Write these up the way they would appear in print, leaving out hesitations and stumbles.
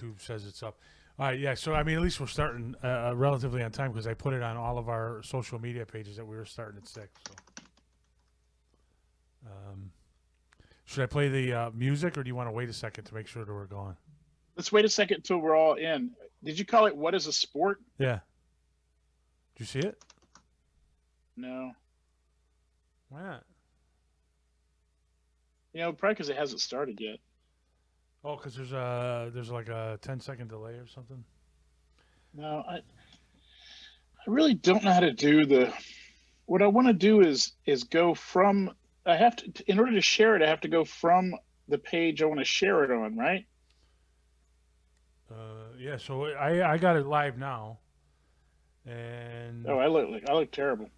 YouTube says it's up. All right, yeah. So I mean, at least we're starting relatively on time because I put it on all of our social media pages that we were starting at 6. So, um, should I play the music, or do you want to wait a second to make sure that we're going? Let's wait a second until we're all in. Did you call it "What is a sport"? Yeah. Did you see it? No. Why not? Probably because it hasn't started yet. Oh, because there's like a 10-second delay or something. No, I really don't know how to do the. What I want to do is go from. I have to in order to share it. I have to go from the page I want to share it on, right? Yeah. So I got it live now, and Oh, I look terrible.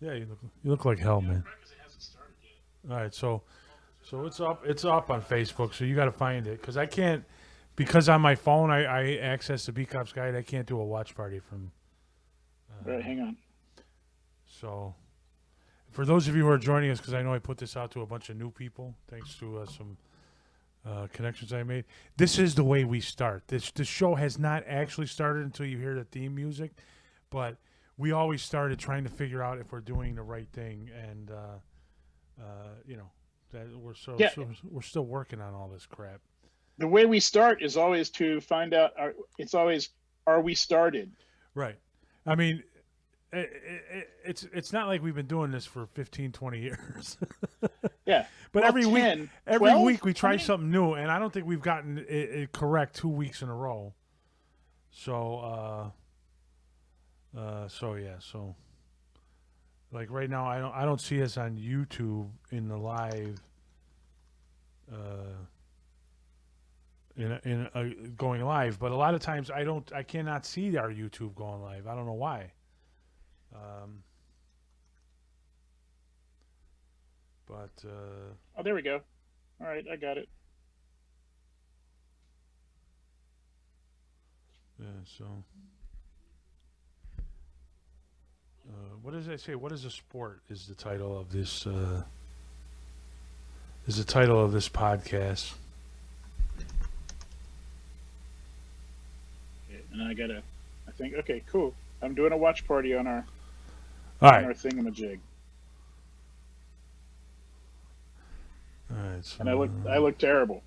yeah, you look like hell, man. Because it hasn't started yet. All right, so it's up on Facebook. So you got to find it because I can't because on my phone I access the B Cops Guide. I can't do a watch party from. All right, Uh, hang on. so for those of you who are joining us, because I know I put this out to a bunch of new people, thanks to some connections I made. This is the way we start. This show has not actually started until you hear the theme music, but we always started trying to figure out if we're doing the right thing, and you know that Yeah, we're still working on all this crap. the way we start is always to find out. It's always, are we started? Right. I mean, it's not like we've been doing this for 15, 20 years. Yeah. But Well, every 12? week we How try many? something new, and I don't think we've gotten it correct 2 weeks in a row. So, so yeah, so like right now, I don't see us on YouTube in the live, uh, in going live. But a lot of times I cannot see our YouTube going live. I don't know why. Um, but Oh, there we go. All right, I got it. yeah, so. What does I say? What is a sport? Is the title of this? Is the title of this podcast? Okay, and I gotta. I think. Okay, cool. I'm doing a watch party on our All on right, our thingamajig, all right. So and I look terrible.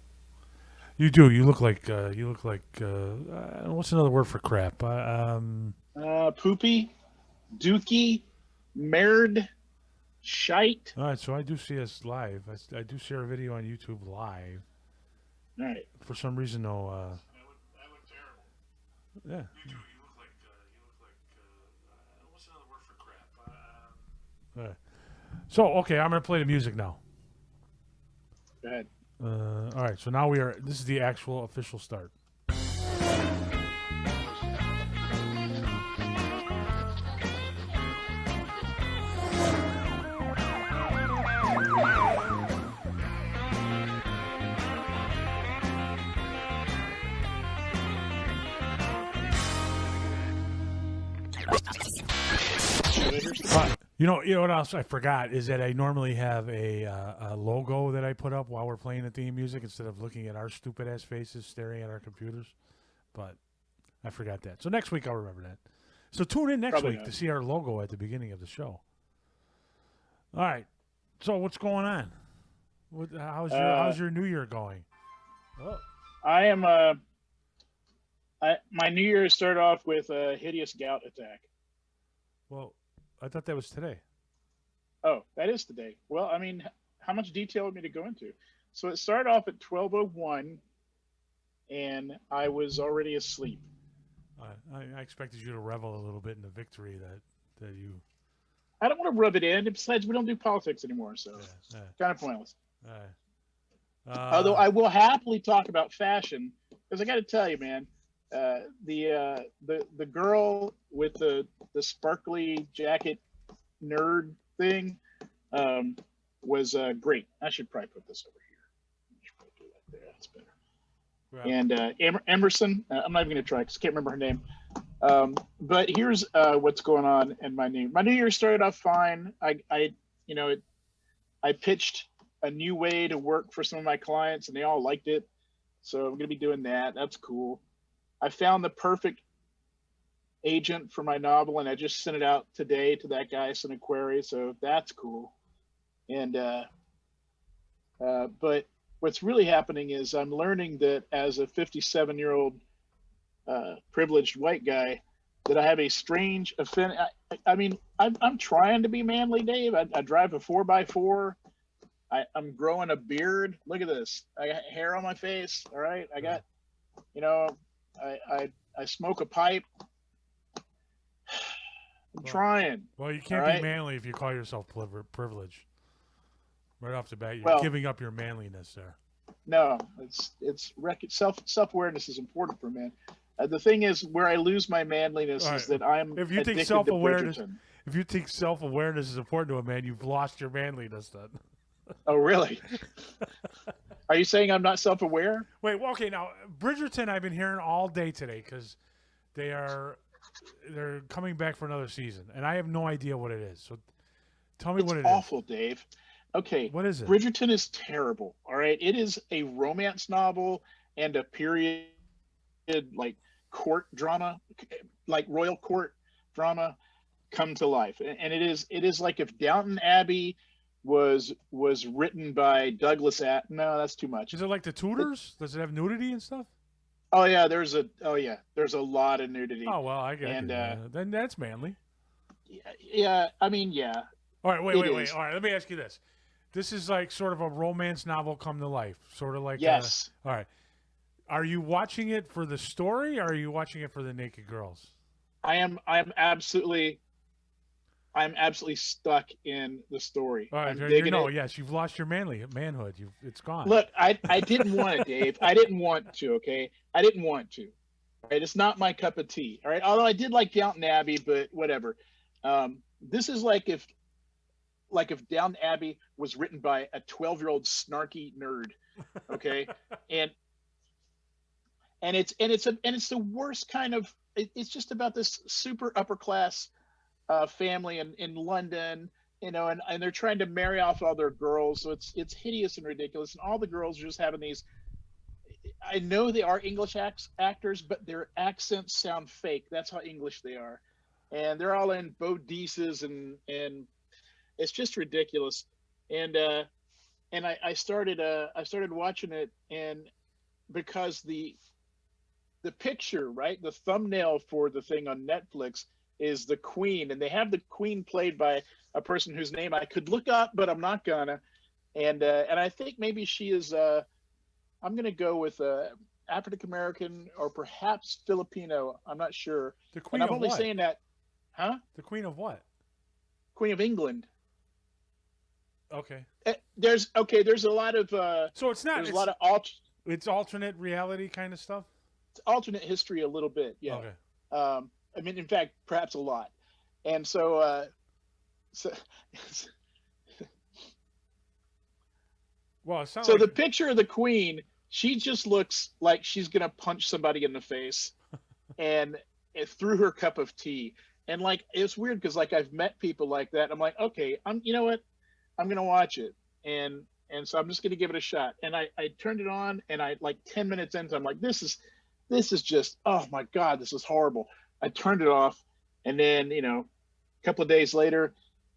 you do. You look like. What's another word for crap? Poopy, dookie, merd, shite. All right. So I do see us live. I do see our video on YouTube live. All right. For some reason, though. I look terrible. Yeah. You do. You look like. What's another word for crap? All right. So okay, I'm gonna play the music now. Go ahead. All right. So now we are. This is the actual official start. Should I hear some? You know what else I forgot is that I normally have a logo that I put up while we're playing the theme music instead of looking at our stupid ass faces staring at our computers. But I forgot that. So next week I'll remember that. So tune in next Probably week not. to see our logo at the beginning of the show. All right. So what's going on? Uh, How's your New Year going? Oh, I am. My New Year started off with a hideous gout attack. well, I thought that was today. Oh, that is today. Well, I mean, how much detail would me to go into? So it started off at 12:01, and I was already asleep. I expected you to revel a little bit in the victory that you. I don't want to rub it in. Besides, we don't do politics anymore, so Yeah. Yeah. kind of pointless. All right. Although I will happily talk about fashion, because I got to tell you, man, the girl with the sparkly jacket nerd thing um, was great. I should probably put this over here. I should probably do that there. That's better. yeah. And Emerson, I'm not even going to try because I can't remember her name. But here's what's going on in my new. My New Year started off fine. You know, I pitched a new way to work for some of my clients, and they all liked it. So I'm gonna be doing that. That's cool. I found the perfect agent for my novel, and I just sent it out today to that guy, sent a query. So that's cool. And but what's really happening is I'm learning that as a 57-year-old privileged white guy, that I have a strange affinity. I mean, I'm trying to be manly, Dave. I drive a 4x4. I'm growing a beard. Look at this. I got hair on my face. All right. I got, you know, I smoke a pipe. I'm trying. Well, you can't all be right? manly if you call yourself privileged. Right off the bat, you're Well, giving up your manliness there. no, self awareness is important for men. The thing is, where I lose my manliness All is right. that I'm If you think addicted to self-awareness, Bridgerton. if you think self-awareness is important to a man, you've lost your manliness then. Oh, really? Are you saying I'm not self aware? Wait, well, okay, now Bridgerton, I've been hearing all day today because they're coming back for another season, and I have no idea what it is. So tell me It's what it is. awful, Dave. Okay, What is it? Bridgerton is terrible. All right, it is a romance novel and a period like court drama, like royal court drama, come to life. And it is like if Downton Abbey was written by Douglas. No, that's too much. Is it like the Tudors? Does it have nudity and stuff? Oh yeah, there's a lot of nudity. Oh well, I get it. And Then that's manly. yeah, I mean, yeah. All right, wait. It All is. right, let me ask you this. This is like sort of a romance novel come to life, sort of like Yes. all right. Are you watching it for the story, or are you watching it for the naked girls? I'm absolutely stuck in the story. All right, I'm digging it. yes, you've lost your manhood. It's gone. Look, I didn't want it, Dave. I didn't want to. Okay, I didn't want to. All right, it's not my cup of tea. All right, although I did like Downton Abbey, but whatever. This is like if Downton Abbey was written by a 12-year-old snarky nerd. Okay, and it's the worst kind of. It's just about this super upper class family in London, and they're trying to marry off all their girls. So it's hideous and ridiculous. And all the girls are just having these. I know they are English actors, but their accents sound fake. That's how English they are, and they're all in bodices and it's just ridiculous. And I started watching it, and because the picture, right, the thumbnail for the thing on Netflix is the Queen, and they have the Queen played by a person whose name I could look up, but I'm not gonna. And I think maybe she is. I'm gonna go with African American or perhaps Filipino. I'm not sure. The Queen And I'm of only what? saying that, huh? The Queen of what? Queen of England. Okay. There's a lot of So it's not. there's It's, a lot of it's alternate reality kind of stuff. alternate history a little bit, yeah. Okay. I mean, in fact, perhaps a lot. And so Well, it sounds so like the picture of the Queen, she just looks like she's gonna punch somebody in the face, and through her cup of tea. And like it's weird because like I've met people like that. I'm like, okay, you know what, I'm gonna watch it, and so I'm just gonna give it a shot. And I turned it on, and I like 10 minutes into, I'm like, this is just, oh my god, this is horrible. I turned it off, and then a couple of days later,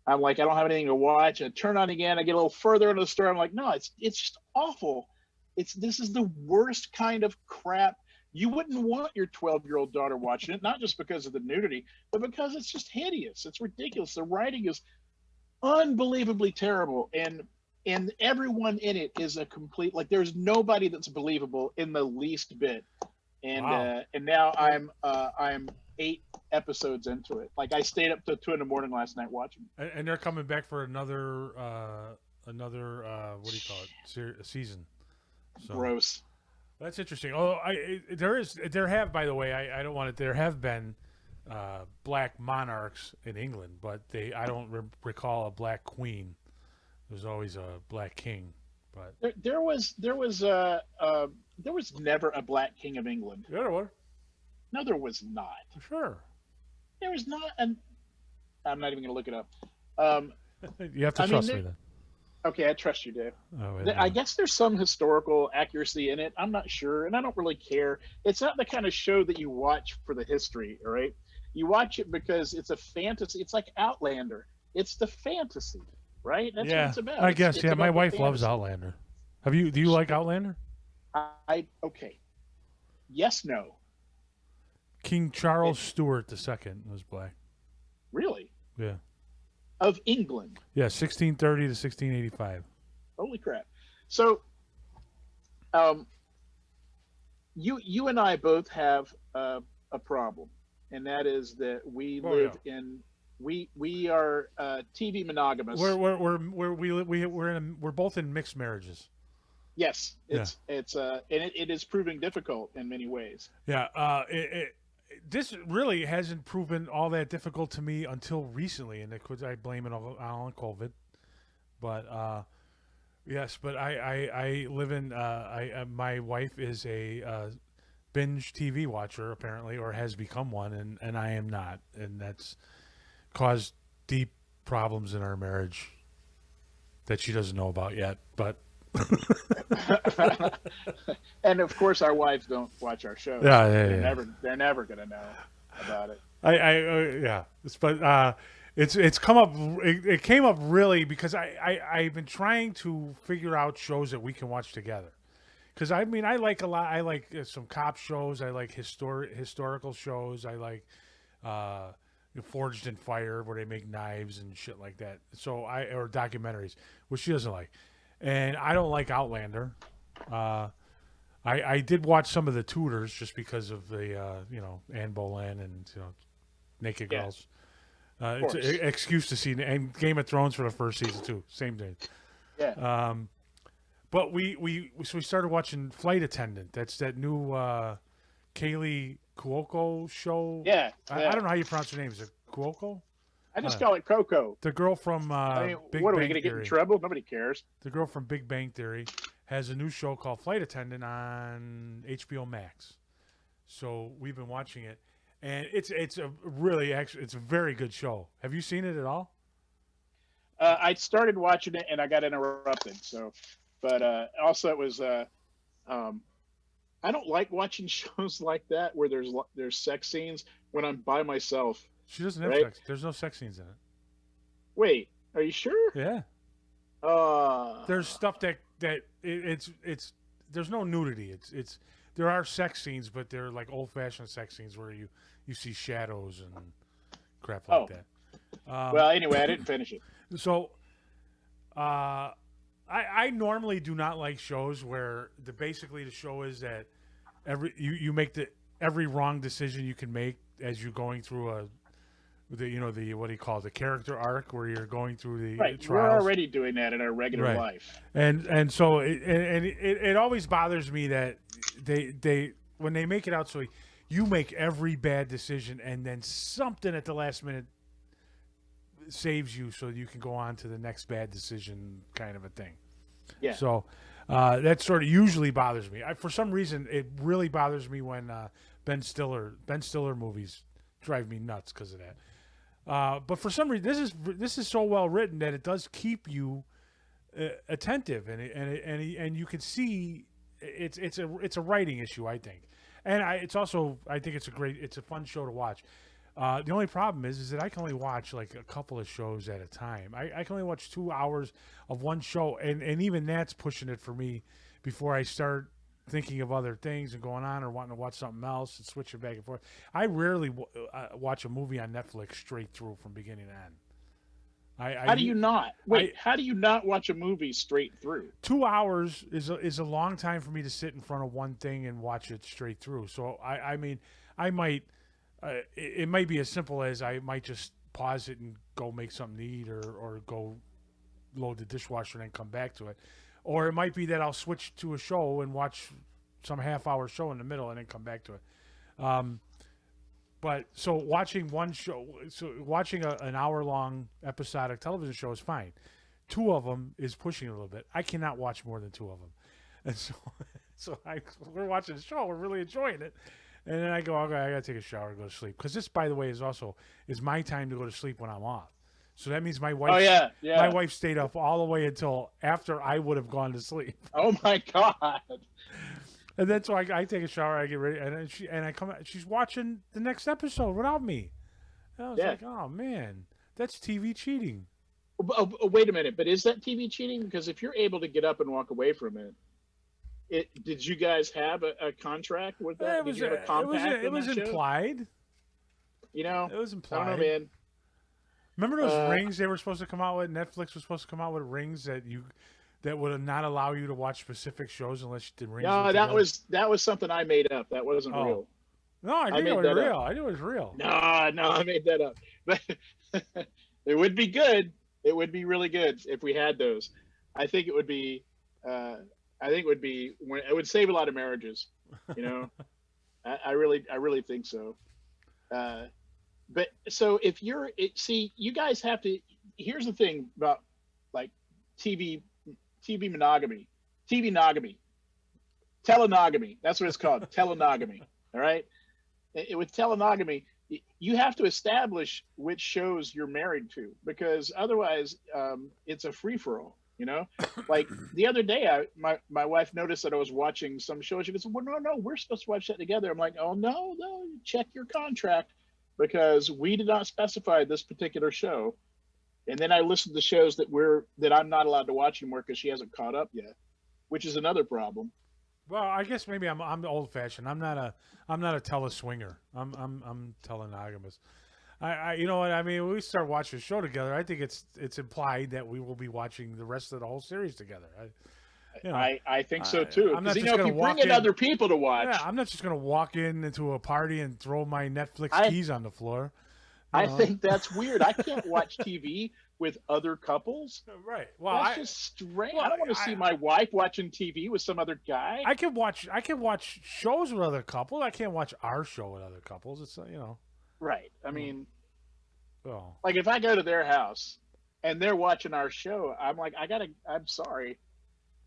I'm like, I don't have anything to watch. I turn on again. I get a little further into the story. I'm like, no, it's just awful. This is the worst kind of crap. You wouldn't want your 12-year-old daughter watching it, not just because of the nudity, but because it's just hideous. It's ridiculous. The writing is unbelievably terrible, and everyone in it is a complete, like, there's nobody that's believable in the least bit. And Wow. And now I'm 8 episodes into it. Like I stayed up till 2 a.m. last night watching. And they're coming back for another what do you call it? Season. So Gross. that's interesting. Although there have, by the way, I don't want it. There have been black monarchs in England, but I don't recall a black queen. There's always a black king. But There was never a black king of England. the other one, No, there was not. sure. There was not, and I'm not even going to look it up. You have to I mean, trust me then. Okay, I trust you, Dave. Oh, I guess there's some historical accuracy in it. I'm not sure, and I don't really care. It's not the kind of show that you watch for the history, all right? You watch it because it's a fantasy. It's like Outlander. It's the fantasy, right? That's what yeah, it's about. I guess. It's Yeah, my about the wife loves fantasy. Outlander. Have you? Do you like Outlander? Okay. Yes, no. King Charles Stuart II was black. Really? Yeah, Of England. yeah, 1630 to 1685. Holy crap. So, um, you and I both have a problem, and that is that we Oh live yeah. in we are TV monogamous. We're both in mixed marriages. Yes, Yeah. it's and it is proving difficult in many ways. Yeah, this really hasn't proven all that difficult to me until recently, and I blame it all on COVID. But yes, but I live in my wife is a binge TV watcher apparently, or has become one, and I am not, and that's caused deep problems in our marriage that she doesn't know about yet. But And of course, our wives don't watch our shows. yeah, So yeah, they're yeah. never gonna know about it. Yeah, but it's come up. It came up really because I've been trying to figure out shows that we can watch together. Because I mean, I like a lot. I like some cop shows. I like historical shows. I like uh, Forged in Fire, where they make knives and shit like that. So or documentaries, which she doesn't like, and I don't like Outlander. Uh, I did watch some of the Tudors just because of the Anne Boleyn and Naked Yeah, Girls. of It's course. an excuse to see and Game of Thrones for the first season too. Same thing. Yeah, Um, but we started watching Flight Attendant. That's that new Kaylee Cuoco show. yeah, I yeah. don't know how you pronounce her name. Is it Cuoco? I just Uh, call it Coco. the girl from I mean, Big what are we Bang gonna get in Theory. trouble? Nobody cares. The girl from Big Bang Theory has a new show called Flight Attendant on HBO Max. So we've been watching it, and it's a really actually it's a very good show. Have you seen it at all? I started watching it and I got interrupted. So, but also it was um, I don't like watching shows like that where there's sex scenes when I'm by myself. She doesn't have Right? sex. There's no sex scenes in it. Wait, are you sure? Yeah, Uh, there's stuff it's there's no nudity. It's there are sex scenes, but they're like old fashioned sex scenes where you see shadows and crap like oh, that. well, anyway, I didn't finish it. So, I normally do not like shows where basically the show is that you make every wrong decision you can make as you're going through the what do you call it, the character arc where you're going through the Right, we're trials. already doing that in our regular Right. life. And so it always bothers me that they when they make it out so you make every bad decision and then something at the last minute saves you so you can go on to the next bad decision kind of a thing. Yeah, So that sort of usually bothers me. For some reason, it really bothers me when Ben Stiller movies drive me nuts because of that. But for some reason, this is so well written that it does keep you attentive, and you can see it's a writing issue, I think, and I think it's a fun show to watch. The only problem is that I can only watch like a couple of shows at a time. I can only watch 2 hours of one show, and even that's pushing it for me before I start thinking of other things and going on or wanting to watch something else and switching back and forth. I rarely watch a movie on Netflix straight through from beginning to end. how do you not? Wait, I- how do you not watch a movie straight through? 2 hours is a long time for me to sit in front of one thing and watch it straight through. So I mean, I might it might be as simple as I might just pause it and go make something to eat or go load the dishwasher and then come back to it. Or it might be that I'll switch to a show and watch some half-hour show in the middle and then come back to it. But so watching an hour-long episodic television show is fine. 2 of them is pushing it a little bit. I cannot watch more than 2 of them, and so we're watching the show. We're really enjoying it, and then I go, okay, I gotta take a shower and go to sleep because this, by the way, is my time to go to sleep when I'm off. So that means my wife. Oh yeah, My yeah. wife stayed up all the way until after I would have gone to sleep. Oh my God. And then so I take a shower, I get ready, and then I come. She's watching the next episode without me. And I was Yeah. like, oh man, that's TV cheating. Wait a minute, but is that TV cheating? Because if you're able to get up and walk away from it, did you guys have a contract with that? It was Did you have a compact it on was that show? implied. You know, It was I implied. don't know, man. Remember those rings they were supposed to come out with? Netflix was supposed to come out with rings that would not allow you to watch specific shows unless the rings. No, were together? that was something I made up. That wasn't Oh. real. No, I think made it was that real. up. I knew it was real. No, I made that up. But it would be good. It would be really good if we had those. I think it would be. It would save a lot of marriages. You know, I really think so. But so if see, you guys have to. Here's the thing about like TV monogamy, telenogamy. That's what it's called, telenogamy. All right. With telenogamy, you have to establish which shows you're married to, because otherwise it's a free for all. You know, like the other day, my wife noticed that I was watching some show. She goes, "Well, no, we're supposed to watch that together." I'm like, "Oh no, check your contract, because we did not specify this particular show." And then I listened to shows that I'm not allowed to watch anymore because she hasn't caught up yet, which is another problem. Well, I guess maybe I'm old fashioned. I'm not a teleswinger. I'm telemonogamous. I you know what I mean? When we start watching a show together, I think it's implied that we will be watching the rest of the whole series together. I think so too. I'm not Because just if gonna you bring walk in in- other people to watch, Yeah, I'm not just gonna walk into a party and throw my Netflix keys on the floor. I think that's weird. I can't watch TV with other couples. Right. Well, That's just strange. well, I don't want to see my wife watching TV with some other guy. I can watch shows with other couples. I can't watch our show with other couples. It's Right. I mean, well, like if I go to their house and they're watching our show, I'm like, I'm sorry.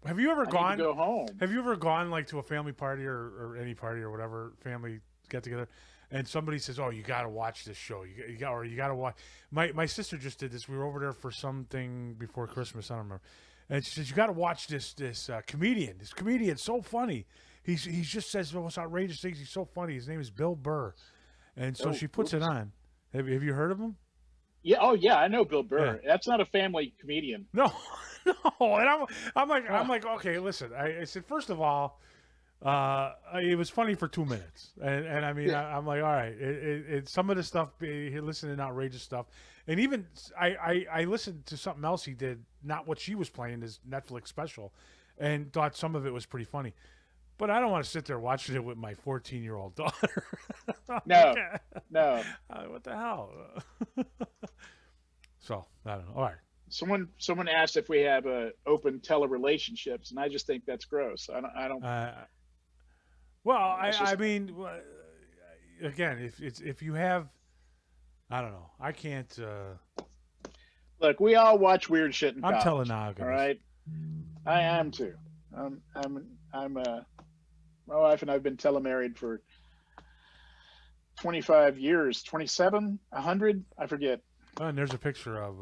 have you ever I need gone? to go home. Have you ever gone like to a family party or any party or whatever family get together, and somebody says, "Oh, you got to watch this show. You got to watch." My sister just did this. We were over there for something before Christmas. I don't remember, and she says, "You got to watch this comedian. This comedian's so funny. He just says the most outrageous things. He's so funny. His name is Bill Burr." And so she puts it on. Have you heard of him? Yeah. Oh, yeah. I know Bill Burr. Yeah. That's not a family comedian. No, no. And I'm like, okay, listen. I said, first of all, it was funny for 2 minutes, and I mean, I'm like, all right. It some of the stuff, he listened to outrageous stuff, and even I listened to something else he did, not what she was playing, his Netflix special, and thought some of it was pretty funny. But I don't want to sit there watching it with my 14-year-old daughter. No, no. What the hell? So I don't know. All right. Someone asked if we have open tele-relationships, and I just think that's gross. I don't. Well, I mean, again, if you have, I don't know. I can't. Look, we all watch weird shit in I'm college. telemonogamous. All right, I am too. My wife and I've been telemarried for 25 years, 27, 100, I forget. And there's a picture of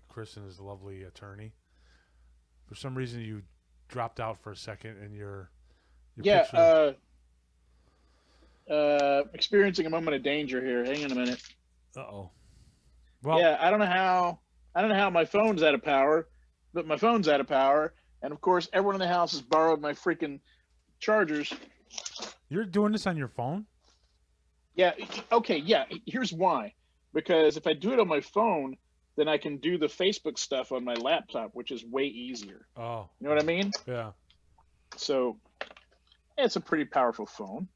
Chris and his lovely attorney. For some reason, you dropped out for a second, and your picture. Experiencing a moment of danger here. Hang on a minute. Uh-oh. Well, yeah, I don't know how my phone's out of power, but my phone's out of power, and of course, everyone in the house has borrowed my freaking chargers. You're doing this on your phone? Yeah. Okay. Yeah. Here's why. Because if I do it on my phone, then I can do the Facebook stuff on my laptop, which is way easier. Oh. You know what I mean? Yeah. So it's a pretty powerful phone,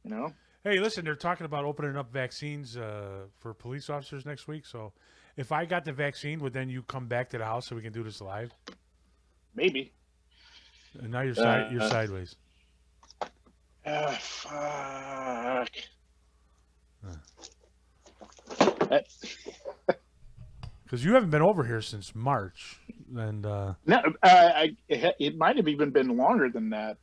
you know? Hey, listen, they're talking about opening up vaccines for police officers next week. So if I got the vaccine, would then you come back to the house so we can do this live? Maybe. And now you're sideways. Fuck. Because you haven't been over here since March, and No, it might have even been longer than that.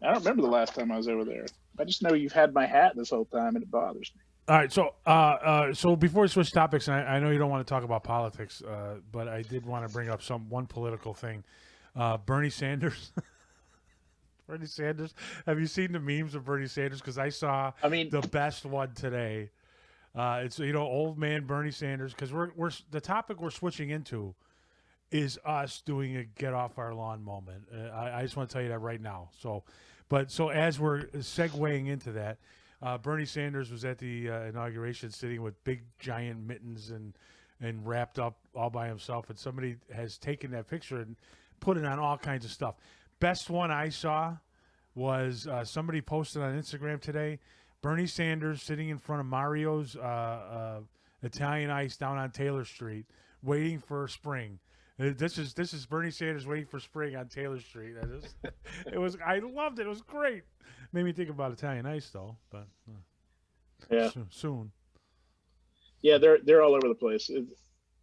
I don't remember the last time I was over there. I just know you've had my hat this whole time, and it bothers me. All right, so before we switch topics, and I know you don't want to talk about politics, but I did want to bring up one political thing. Bernie Sanders. Bernie Sanders. Have you seen the memes of Bernie Sanders? Because I saw I mean, the best one today. It's old man Bernie Sanders. Because we're the topic we're switching into is us doing a get off our lawn moment. I just want to tell you that right now. So as we're segueing into that, Bernie Sanders was at the inauguration sitting with big giant mittens and wrapped up all by himself, and somebody has taken that picture and put it on all kinds of stuff. Best one I saw was somebody posted on Instagram today. Bernie Sanders sitting in front of Mario's Italian Ice down on Taylor Street, waiting for spring. This is Bernie Sanders waiting for spring on Taylor Street. I loved it. It was great. Made me think about Italian Ice though, but yeah, soon. Yeah, they're all over the place.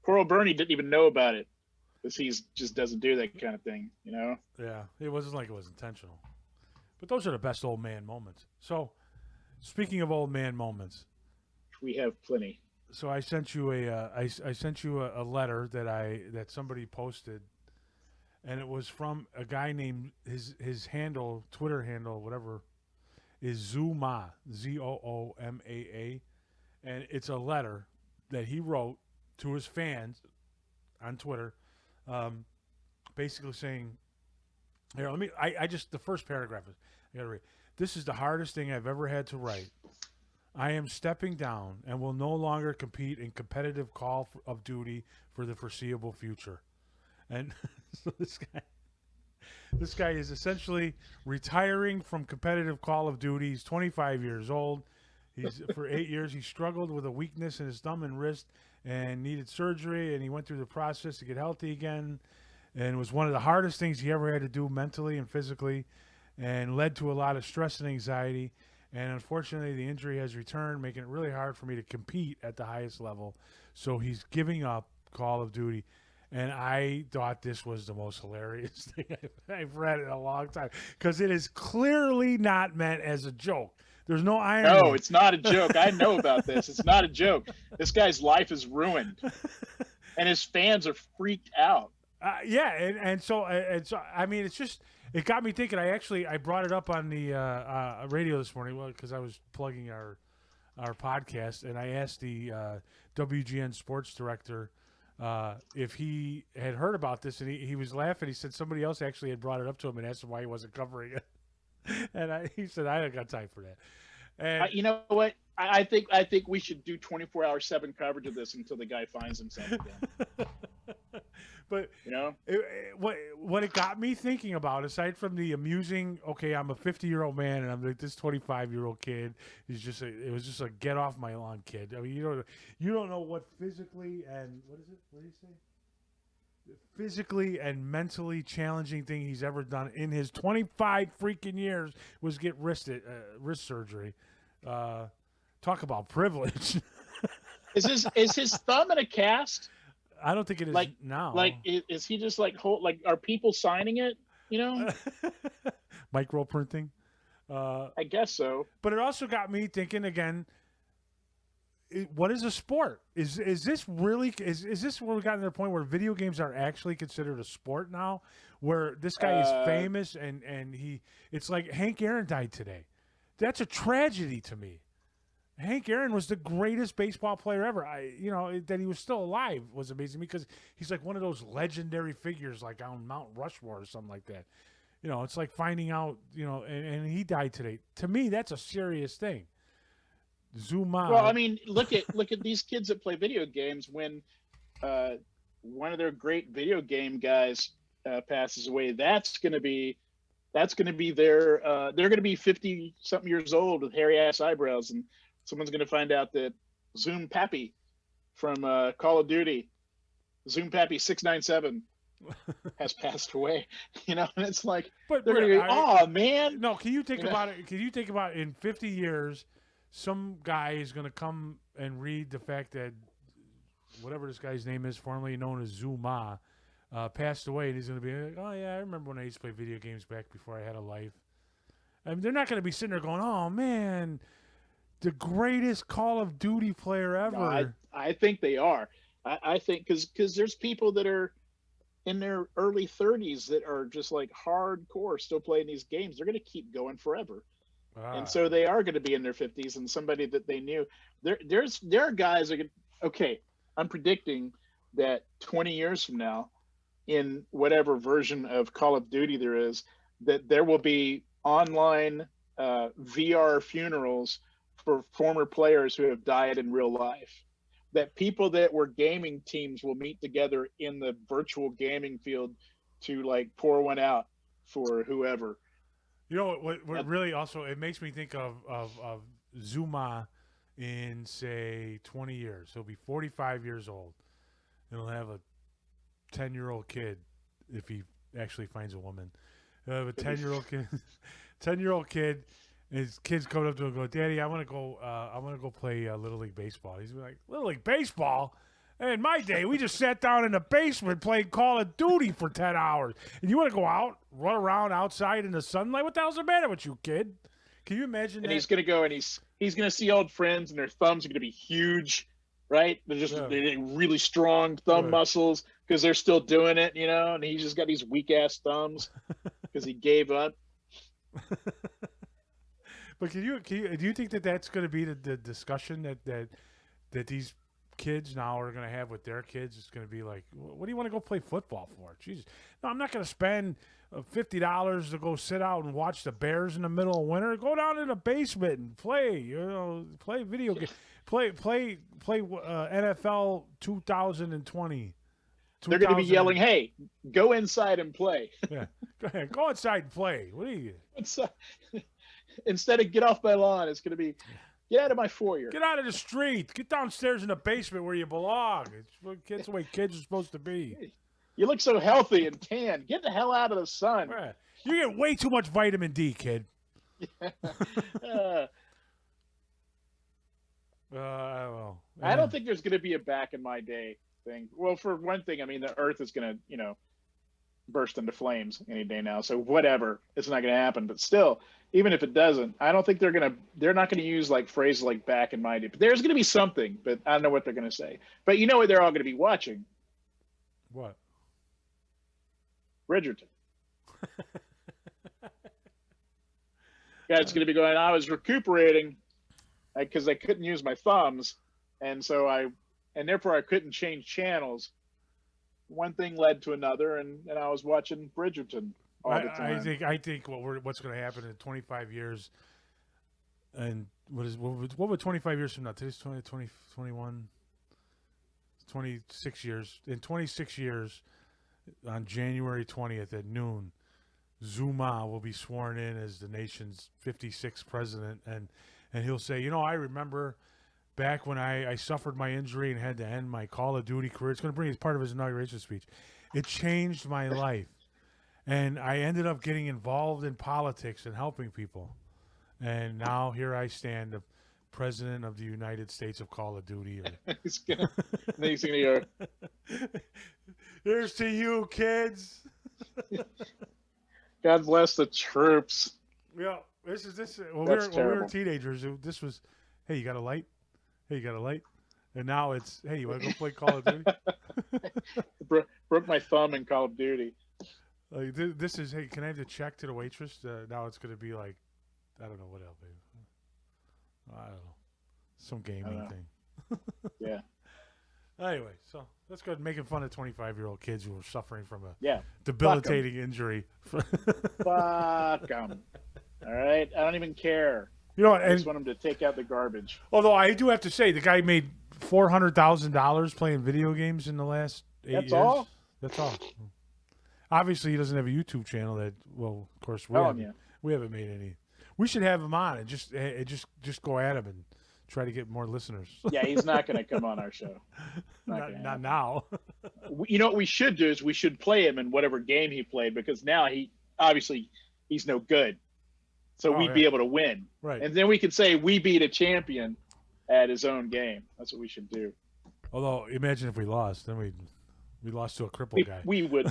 Poor old Bernie didn't even know about it because he's just doesn't do that kind of thing, Yeah, it wasn't like it was intentional. But those are the best old man moments. So, speaking of old man moments, we have plenty. So I sent you a letter that somebody posted, and it was from a guy named his handle, Twitter handle, whatever, is Zoomaa, Zoomaa, and it's a letter that he wrote to his fans on Twitter, basically saying, here, I just, the first paragraph is, I gotta read. This is the hardest thing I've ever had to write. I am stepping down and will no longer compete in competitive Call of Duty for the foreseeable future. And so this guy is essentially retiring from competitive Call of Duty. He's 25 years old. For 8 years he struggled with a weakness in his thumb and wrist and needed surgery, and he went through the process to get healthy again. And it was one of the hardest things he ever had to do mentally and physically, and led to a lot of stress and anxiety. And unfortunately, the injury has returned, making it really hard for me to compete at the highest level. So he's giving up Call of Duty. And I thought this was the most hilarious thing I've read in a long time, because it is clearly not meant as a joke. There's no irony. No, it's not a joke. I know about this. It's not a joke. This guy's life is ruined, and his fans are freaked out. Yeah, and so I mean, it's just, it got me thinking. I brought it up on the radio this morning because I was plugging our podcast, and I asked the WGN sports director if he had heard about this, and he was laughing. He said somebody else actually had brought it up to him and asked him why he wasn't covering it, and he said, I don't got time for that. And you know what? I think we should do 24/7 coverage of this until the guy finds himself again. But what it got me thinking about, aside from the amusing, okay, I'm a 50-year-old man and I'm like this 25-year-old kid. It was just a get off my lawn kid. I mean, you don't know what physically and what do you say? Physically and mentally challenging thing he's ever done in his 25 freaking years was get wrist surgery. Talk about privilege. Is his thumb in a cast? I don't think it is now. Like, is he just like are people signing it? Micro printing. I guess so. But it also got me thinking again. What is a sport? Is this really? Is this where we got to the point where video games are actually considered a sport now? Where this guy is famous and it's like Hank Aaron died today. That's a tragedy to me. Hank Aaron was the greatest baseball player ever. That he was still alive was amazing because he's like one of those legendary figures, like on Mount Rushmore or something like that. It's like finding out, and he died today. To me, that's a serious thing. Zoomaa. Well, I mean, look at these kids that play video games. When one of their great video game guys passes away, that's going to be their. They're going to be 50-something years old with hairy ass eyebrows, and someone's going to find out that Zoom Pappy from Call of Duty, Zoom Pappy 697, has passed away. And it's like, but they're going to go, oh man. No, can you think about it? Can you think about in 50 years, some guy is going to come and read the fact that whatever this guy's name is, formerly known as Zoomaa, passed away, and he's going to be like, oh yeah, I remember when I used to play video games back before I had a life. I mean, they're not going to be sitting there going, oh man, the greatest Call of Duty player No, I ever. I think they are. I think because there's people that are in their early 30s that are just like hardcore still playing these games. They're going to keep going forever. And Ah, so they are going to be in their 50s, and somebody that they knew there are guys that okay, I'm predicting that 20 years from now, in whatever version of Call of Duty there is, that there will be online VR funerals for former players who have died in real life. That people that were gaming teams will meet together in the virtual gaming field to like pour one out for whoever. you know what That, really also it makes me think of Zuma in say 20 years. He'll be 45 years old, and he'll have a 10-year-old kid if he actually finds a woman. He'll have a 10-year-old kid, 10-year-old kid. And his kids come up to him and go, "Daddy, I want to go. I want to go play Little League baseball." He's like, "Little League baseball? In my day, we just sat down in the basement playing Call of Duty for 10 hours. And you want to go out, run around outside in the sunlight? What the hell's the matter with you, kid?" Can you imagine and that? he's going to go and he's going to see old friends, and their thumbs are going to be huge, right? They're just Yeah. they're really strong thumb Right. muscles because they're still doing it, and he's just got these weak ass thumbs because he gave up. But do you think that that's going to be the discussion that these kids now are going to have with their kids? It's going to be like, what do you want to go play football for? Jesus, no, I'm not going to spend $50 to go sit out and watch the Bears in the middle of winter. Go down in the basement and play. Play video game, play NFL 2020. They're going to be 2000 yelling, "Hey, go inside and play!" Yeah, go ahead, go outside and play. What are you? Instead of "get off my lawn," it's going to be "get out of my foyer." Get out of the street. Get downstairs in the basement where you belong. It's the way kids are supposed to be. You look so healthy and tan. Get the hell out of the sun. Right. You get way too much vitamin D, kid. Uh, Well, I don't think there's going to be a back in my day thing. Well, for one thing, I mean, the Earth is going to, burst into flames any day now. So whatever, it's not going to happen. But still, even if it doesn't, I don't think they're not going to use like phrases like "back in my day." But there's going to be something, but I don't know what they're going to say. But you know what? They're all going to be watching What? Bridgerton. Guy's going to be going, "I was recuperating because I couldn't use my thumbs, and therefore I couldn't change channels." One thing led to another, and I was watching Bridgerton all the time. I think what's going to happen in 25 years, and what would 25 years from now? Today's 20, 21, 26 years. In 26 years, on January 20th at noon, Zuma will be sworn in as the nation's 56th president, and he'll say, I remember back when I suffered my injury and had to end my Call of Duty career. It's going to bring as part of his inauguration speech. It changed my life, and I ended up getting involved in politics and helping people, and now here I stand, the president of the United States of Call of Duty. he's gonna go, Here's to you, kids. "God bless the troops." Yeah, this. When That's we were terrible. teenagers, this was, hey, you got a light? Hey, you got a light? And now it's, hey, you want to go play Call of Duty? Broke my thumb in Call of Duty. Like this is, hey, can I have the check to the waitress? Now it's going to be like, I don't know what else, baby. I don't know, some gaming thing. Yeah, Anyway, so that's good. Making fun of 25-year-old kids who are suffering from a yeah. debilitating injury. Fuck them. All right, I don't even care. I And just want them to take out the garbage. although I do have to say, the guy made $400,000 playing video games in the last 8 years. That's all? That's all. Obviously, he doesn't have a YouTube channel. Of course, Telling you. we haven't made any. We should have him on and just go at him and try to get more listeners. Yeah, he's not going to come on our show. Not now. You know what we should do is we should play him in whatever game he played, because now he's no good. So we'd be able to win. Right. And then we could say we beat a champion at his own game. That's what we should do. Although, imagine if we lost, then we lost to a crippled guy. We would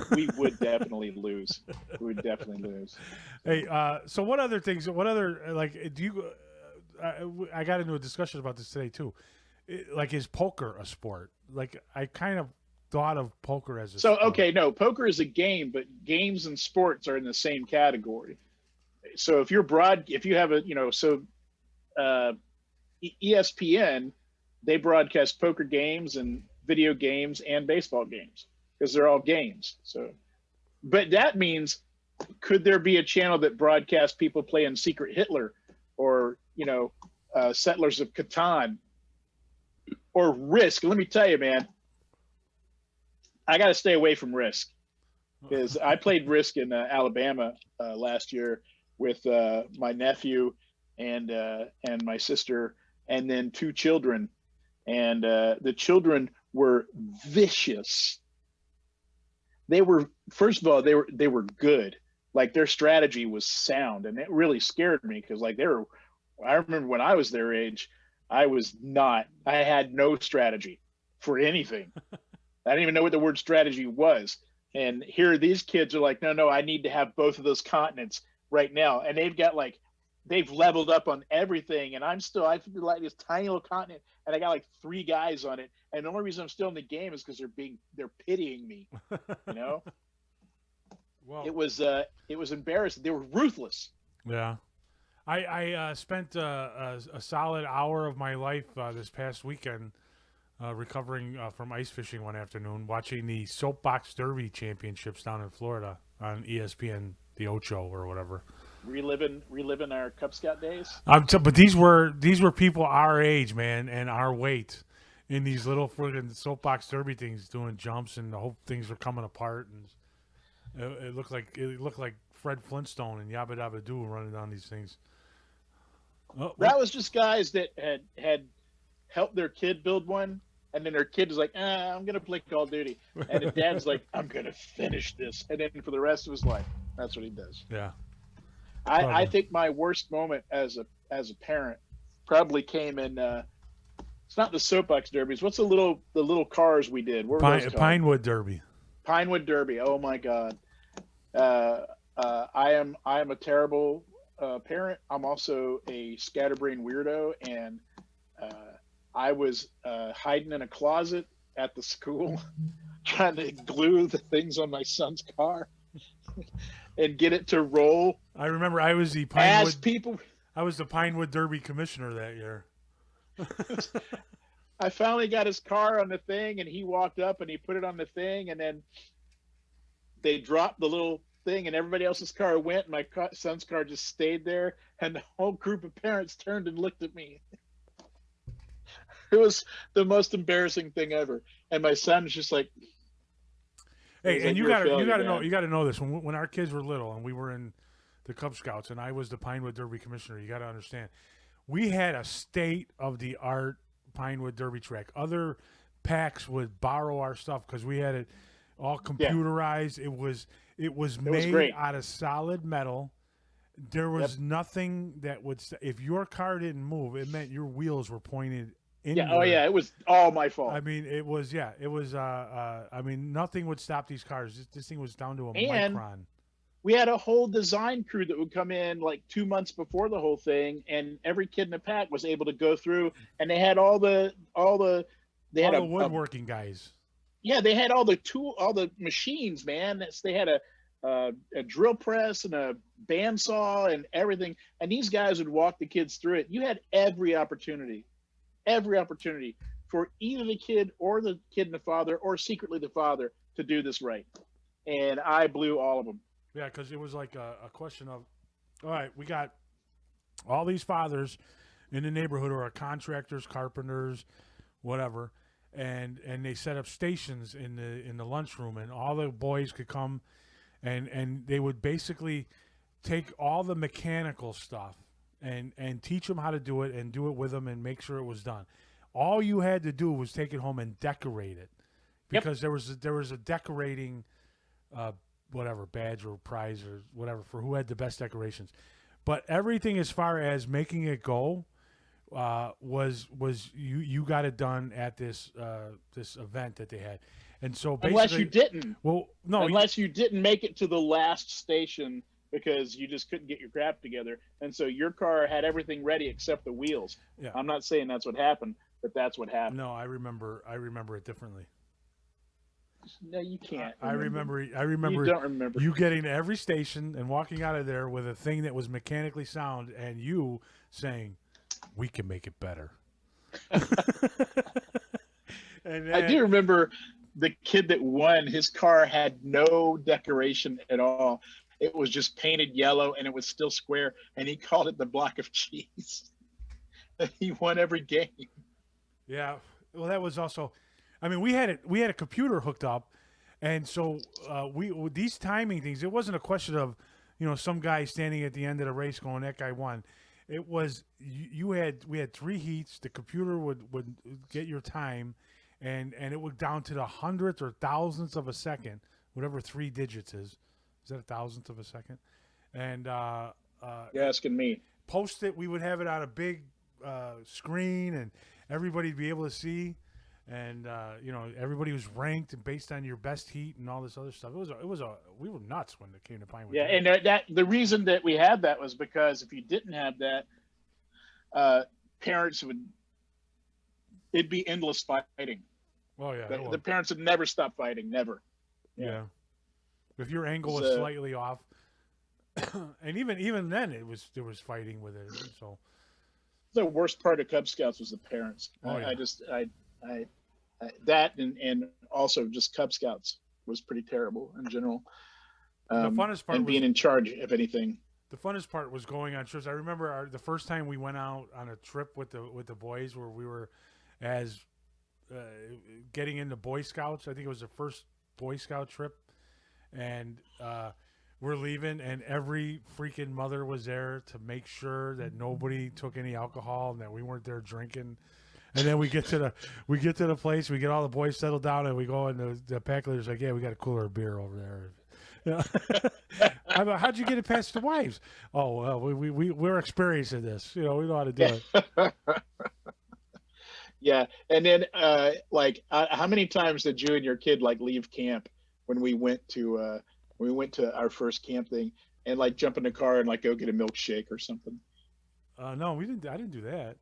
definitely lose. We would definitely lose. Hey, so what other things? What other do you? I got into a discussion about this today too. Like, is poker a sport? Like, I kind of thought of poker as a So, sport. okay, no, poker is a game, but games and sports are in the same category. So if you have a, uh, ESPN, they broadcast poker games and video games and baseball games because they're all games. So, but that means, could there be a channel that broadcasts people playing Secret Hitler or, Settlers of Catan or Risk? Let me tell you, man, I got to stay away from Risk because I played Risk in Alabama last year with my nephew and my sister, and then 2 children, and the children were vicious. They were, first of all, they were good. Like, their strategy was sound, and it really scared me because, like, I remember when I was their age, I had no strategy for anything. I didn't even know what the word strategy was. And here these kids are like, no, I need to have both of those continents right now. And they've leveled up on everything. And I feel like this tiny little continent, and I got like 3 guys on it. And the only reason I'm still in the game is because they're pitying me, Well, It was embarrassing. They were ruthless. yeah. I spent a solid hour of my life this past weekend recovering from ice fishing one afternoon, watching the Soapbox Derby Championships down in Florida on ESPN, the Ocho or whatever. Reliving our Cub Scout days. But these were people our age, man, and our weight in these little friggin' Soapbox Derby things, doing jumps, and the whole things were coming apart, and it looked like Fred Flintstone and Yabba Dabba Doo running down these things. That was just guys that had helped their kid build one, and then their kid was like, I'm gonna play Call of Duty, and the dad's like, I'm gonna finish this, and then for the rest of his life, that's what he does. Yeah. I think my worst moment as a parent probably came in. It's not the Soapbox Derbies. What's the little cars we did? What were those called? Pinewood Derby. Pinewood Derby. Oh my God. I am a terrible parent. I'm also a scatterbrain weirdo, and I was hiding in a closet at the school trying to glue the things on my son's car and get it to roll. I remember I was the Pinewood Derby commissioner that year. I finally got his car on the thing, and he walked up and he put it on the thing, and then they dropped the little thing, and everybody else's car went, and my son's car just stayed there, and the whole group of parents turned and looked at me. It was the most embarrassing thing ever, and my son's just like, hey, and like, you gotta man. know this. When our kids were little and we were in the Cub Scouts and I was the Pinewood Derby commissioner, you gotta understand, we had a state of the art Pinewood Derby track. Other packs would borrow our stuff because we had it all computerized. Yeah. It was made great. out of solid metal. There was nothing that would if your car didn't move, it meant your wheels were pointed inward. Yeah, oh yeah, it was all my fault. I mean, it was I mean, nothing would stop these cars. This thing was down to a micron. We had a whole design crew that would come in like 2 months before the whole thing, and every kid in the pack was able to go through, and they had all the woodworking guys. Yeah, they had all the machines, man. They had a drill press and a bandsaw and everything, and these guys would walk the kids through it. You had every opportunity for either the kid or the kid and the father, or secretly the father, to do this right, and I blew all of them. Yeah, because it was like a question of, all right, we got all these fathers in the neighborhood who are contractors, carpenters, whatever, and they set up stations in the lunchroom, and all the boys could come, and they would basically take all the mechanical stuff and teach them how to do it and do it with them and make sure it was done. All you had to do was take it home and decorate it, because there was a decorating whatever badge or prize or whatever for who had the best decorations. But everything as far as making it go was you got it done at this event that they had. And so basically, unless you didn't. Well, no, unless you didn't make it to the last station because you just couldn't get your crap together. And so your car had everything ready except the wheels. Yeah. I'm not saying that's what happened, but that's what happened. No, I remember it differently. No, you can't. I remember You don't remember. you getting to every station and walking out of there with a thing that was mechanically sound, and you saying, "We can make it better." And then, I do remember the kid that won. His car had no decoration at all. It was just painted yellow, and it was still square. And he called it the block of cheese. He won every game. Yeah. Well, that was also. I mean, we had a computer hooked up, and so we these timing things. It wasn't a question of, some guy standing at the end of the race going, "That guy won." It was we had 3 heats. The computer would get your time, and it would down to the hundredth or thousandths of a second, whatever 3 digits is. Is that a thousandth of a second? And You're asking me. post it. We would have it on a big screen, and everybody'd be able to see. And everybody was ranked and based on your best heat and all this other stuff. We were nuts when it came to Pinewood. Yeah, and that the reason that we had that was because if you didn't have that, parents it'd be endless fighting. Oh yeah, The parents would never stop fighting, never. yeah. If your angle was slightly off, and even then there was fighting with it. So The worst part of Cub Scouts was the parents. Oh, yeah. I that and also just Cub Scouts was pretty terrible in general. The funnest part and being was, in charge of anything. The funnest part was going on trips. I remember the first time we went out on a trip with the boys, where we were as getting into Boy Scouts. I think it was the first Boy Scout trip, and we're leaving, and every freaking mother was there to make sure that nobody took any alcohol and that we weren't there drinking. And then we get to the place, we get all the boys settled down, and we go, and the pack leader's like, "Yeah, we got a cooler of beer over there." I'm like, "How'd you get it past the wives?" "Oh, well, we're experienced in this. We know how to do it." Yeah, and then how many times did you and your kid leave camp when we went to our first camp thing and jump in the car and go get a milkshake or something? No, we didn't. I didn't do that.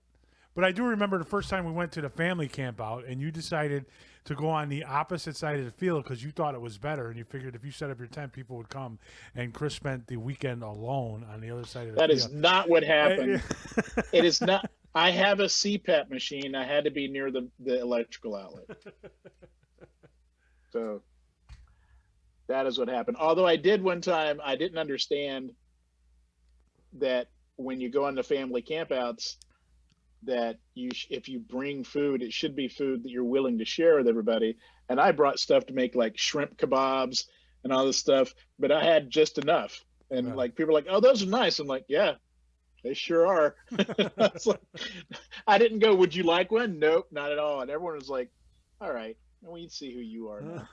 But I do remember the first time we went to the family camp out, and you decided to go on the opposite side of the field because you thought it was better, and you figured if you set up your tent, people would come. And Chris spent the weekend alone on the other side of the field. That is not what happened. It is not. I have a CPAP machine. I had to be near the electrical outlet. So that is what happened. Although I did one time, I didn't understand that when you go on the family campouts, that if you bring food, it should be food that you're willing to share with everybody. And I brought stuff to make shrimp kebabs and all this stuff, but I had just enough. And people are like, "Oh, those are nice." I'm like, "Yeah, they sure are." I didn't go, "Would you like one?" Nope, not at all. And everyone was like, "All right, we see who you are now."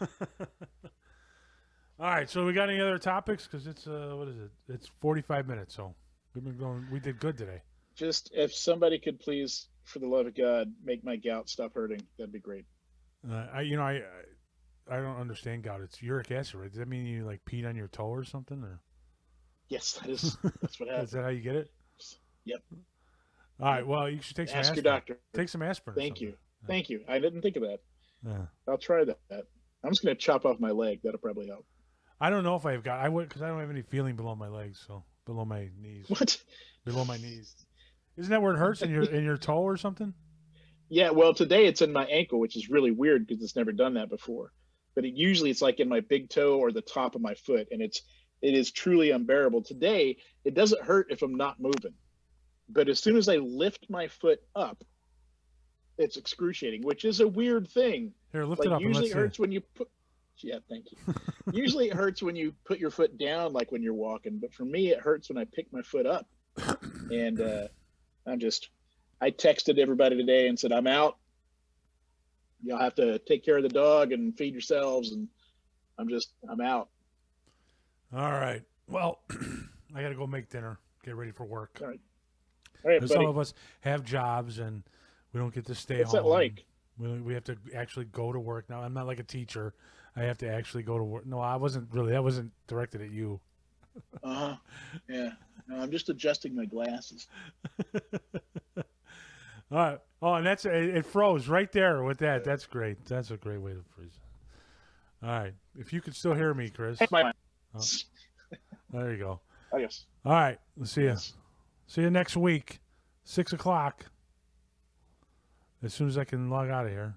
All right, so we got any other topics? Because it's what is it? It's 45 minutes, so we've been going. We did good today. Just if somebody could please, for the love of God, make my gout stop hurting, that'd be great. I don't understand gout. It's uric acid, right? Does that mean you peed on your toe or something? Or yes, that's what happens. Is that how you get it? Yep. All right. Well, you should take some Ask aspirin. your doctor. Take some aspirin. Thank you. Thank you. I didn't think of that. Yeah. I'll try that. I'm just gonna chop off my leg. That'll probably help. I don't know if I've got. I would because I don't have any feeling below my legs, so below my knees. What? Below my knees. Isn't that where it hurts in your toe or something? Yeah, well, today it's in my ankle, which is really weird because it's never done that before. But usually it's in my big toe or the top of my foot, and it is truly unbearable. Today, it doesn't hurt if I'm not moving, but as soon as I lift my foot up, it's excruciating, which is a weird thing. Here, lift it up. Usually it hurts when you put. Yeah, thank you. Usually it hurts when you put your foot down, like when you're walking, but for me, it hurts when I pick my foot up, and I texted everybody today and said, "I'm out. Y'all have to take care of the dog and feed yourselves." And I'm out. All right. Well, I got to go make dinner, get ready for work. All right, buddy. Some of us have jobs and we don't get to stay What's home. that like? We have to actually go to work. Now, I'm not like a teacher. I have to actually go to work. No, I wasn't really. That wasn't directed at you. Uh-huh. Yeah. No, I'm just adjusting my glasses. All right. Oh, and it froze right there with that. That's great. That's a great way to freeze it. All right. If you can still hear me, Chris. My Oh, there you go. Adios. All right. Let's see you. Yes. See you next week, 6 o'clock. As soon as I can log out of here.